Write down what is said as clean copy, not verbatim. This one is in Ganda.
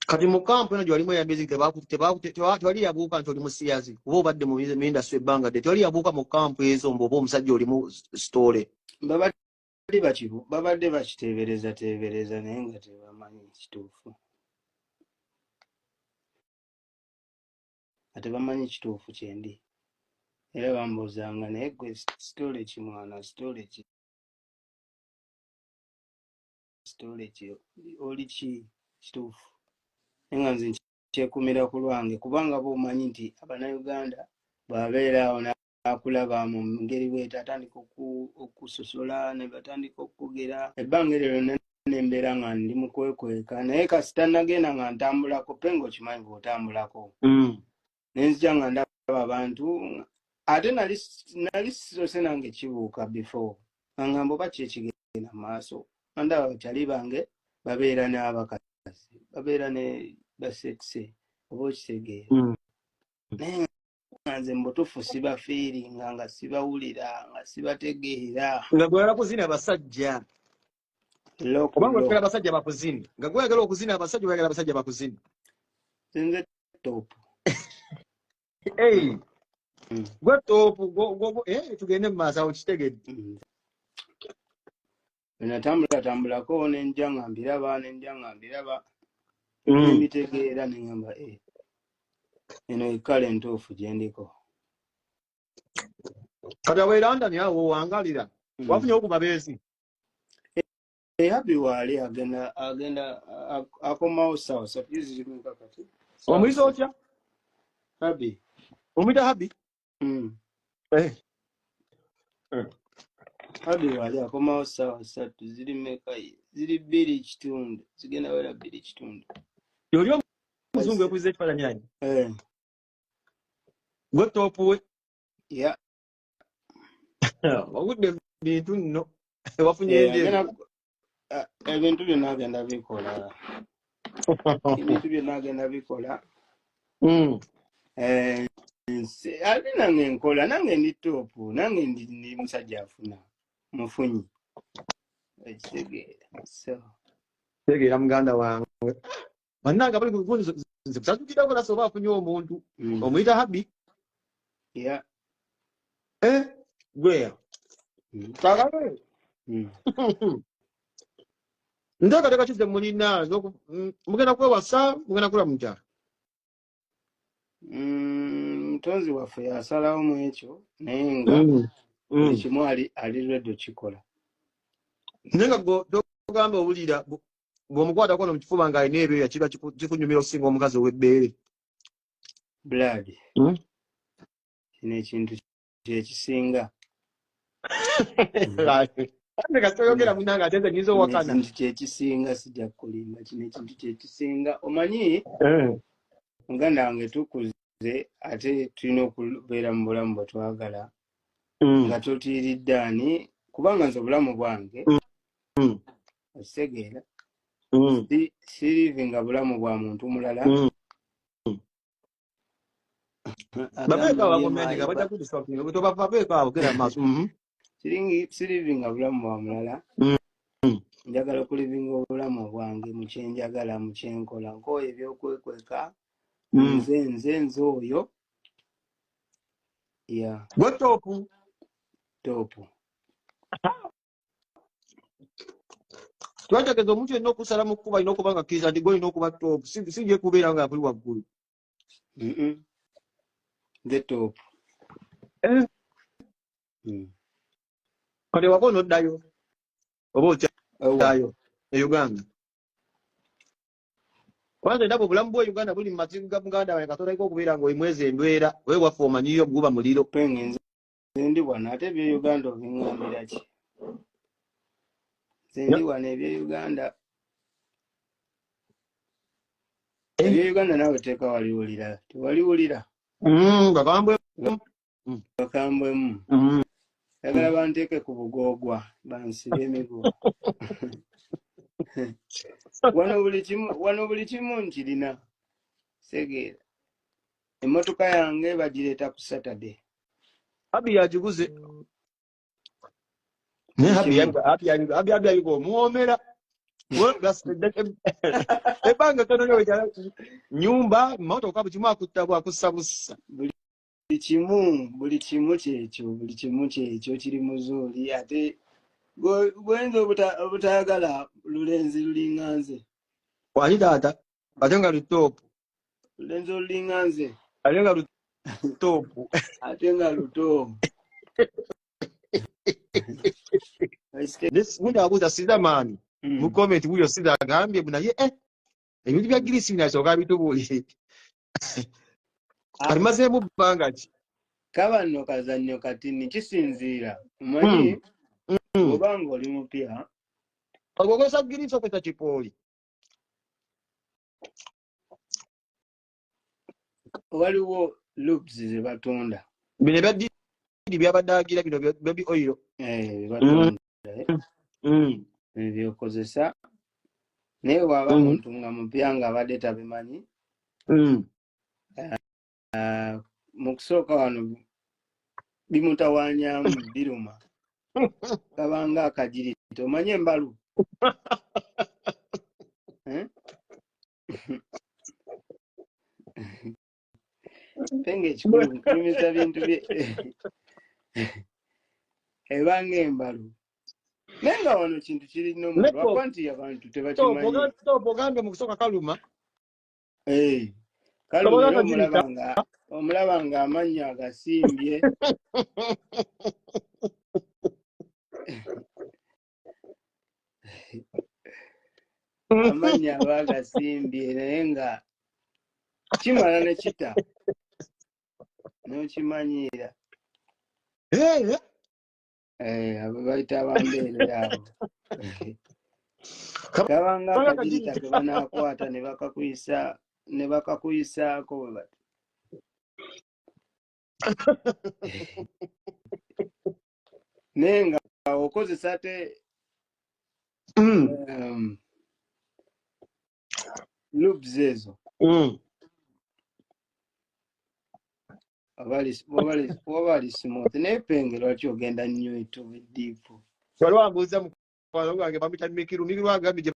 Kati mu kampu eno gyali ya music tewali yabuuka nti oli musiyazi oba obadde mu industry ebbanga dde tewali yabuuka mu kampu ezo mboba omusajja oli mu stole. Babadde bakiteebereza naye nga tebamanyi kituufu. Ate bamanyi kituufu kyendi. Era bambuuzanga naye gwe stole ki mwana stole ki oli ki kituufu. Nga nze kyekumira ku lwange kubanga bw'omanyi nti Abannayuganda bw'abeera awo n'akulaba mu ngeri bw'eti atandika okusosola ne batandika okugera ebbanga eryo lyonna nembeera nga ndi mu kwekweka naye kasita nagenda nga ntambulako pengo kimanyi bw'otambulako nenzija nga ndaba abantu ate nali sisose nange kibuuka before nga mbo bakyekigenda mu maaso ndaba bakyali bange babeera n'abakazi babeera ne basekise oba okitegeera naye nga nze mbutuufu sibafiiringa nga sibawulira nga sibategeera nga gweyala kuzina abasajja kubanga oyagala abasajja bakuzini nga gweyagala okuzina abasajja oyagala abasajja bakuzini nze topu gwe topu tugende mu maaso awo kitegedde natambulako nenja nga mbiraba nemitegeera neŋamba eno ekale entuufu gyendiko. Kati awo London awo wangalira wafunye okubabeezi Happy wali agenda akomawo sawa sapizirimuka kati omuyisa otya Happy omuyita Happy Happy wali akomawo sawa satu ziri meka ziri 2.5 zigenda wera 2.5 yoli omuzungu ekwiza ekifaananyi yanyi gwe topu we ya wagudde bintu nno wafunye ebintu byonna agenda bikola ate nange nkola nange ndi topu nange ndi musajja afuna mufunyi ekitegeera tegeera muganda wange bannanga bali nze kusajukirako nase oba afunye omuntu omuyita Happy ya gweya kakale nteekateeka kize mulina mugenda kwewasa mugenda kula mukyala mutonzi waffe yasalawo mu ekyo naye nga ekimu ali lwedde okikola naye nga togamba owulira bw'omukwatako no mu kifuba ng'alina ebyoya kiba kikunyumira okusinga omukazi ow'ebbeere blood kino ekintu kyekisinga kasitoyogera munange ate nze nyinza owakana ekintu kyekisinga sijja kulimba kino ekintu kyekisinga omanyi muganda wange tukuze ate tulina okubeera mu bulamu bwe twagala nga totiiridde ani kubanga nze obulamu bwange okitegeera sirivinga bulamu bwa muntu mulala sirivinga bulamu bwa mulala njagala okulivinga obulamu bwange mu kyenjagala mu kyenkola nkooyo ebyokwekweka nze oyo ya gwe topu twategeeza omuntu yenna okusala mu kkuba alina okuba nga kkiriza nti golina okuba topu sijje kubeera nga akuli waggulu nze topu kati wako onoddayo oba otyayo e Uganda kwanza ndaba obulamu bwa Uganda buli mu masimu ga muganda wange katonda okubeera ng'olimwezi endwera we waffe omanyiyo guba muliro penge nze ndi wano ate ebye Uganda obiŋŋambira ki nze ndi wano ebye Uganda naawe teeka waliwulira tewaliwulira bakambwemu yagala banteeke ku bugoogwa bansibe emiguwa wano buli kimu nkirina segeera emmotoka yange bagireeta ku Saturday Happy yagiguze naye Happy abiga omuwomera Ebanga tono lyo ja nyumba motoka bukimu akuttabwa akusabussa. buli kimu kyekyo kiri muzuuli ate gwenza obutayagala lulenzi lulinganze. Wali taata ate nga lutopu. Lulenzi olulinganze Ate nga lutopu. ate nga luto. Muda abuuza Sizamaani mu comment wuyo Siza agambye naye ebintu bya Girisi binasooka bitubuulire. Alimazeemu bbanga ki? Kaba nno kazannyo katini kisinziira. Omanyi obanga oli mupya ogogosa Girisi okweta kipooli. waliwo loops ze batunda. Bino ebya didi byabadaagira bino baby oil. Batunda ebyokozesa naye bw'aba muntu nga mupya nga abadde tabimanyi. Mu kusooka wano bimutawaanyaamu biruma kabanga akagirito omanye embalu. Penge ekikulu kunyumiza bintu bye ebanga embalu naye nga wano kintu kirina omulwakwa nti abantu tebakimanyi. Ogambe mu kusooka kaluma. Kaluma omulaba nga amannya agasimbye. Amannya aba agasimbye naye nga kimala ne kita n'okimanyiira. Abo bayita abambeerera abo. Kabanga akagirita ke banaakwata ne bakakuyisaako bwe bati. Naye nga okozesa ate loops ezo wabali smooth naye penge lwaki ogenda nnyo ito biddiipu. Waliwo ambuuza mukwano gwange bamuyita Mikiru agambye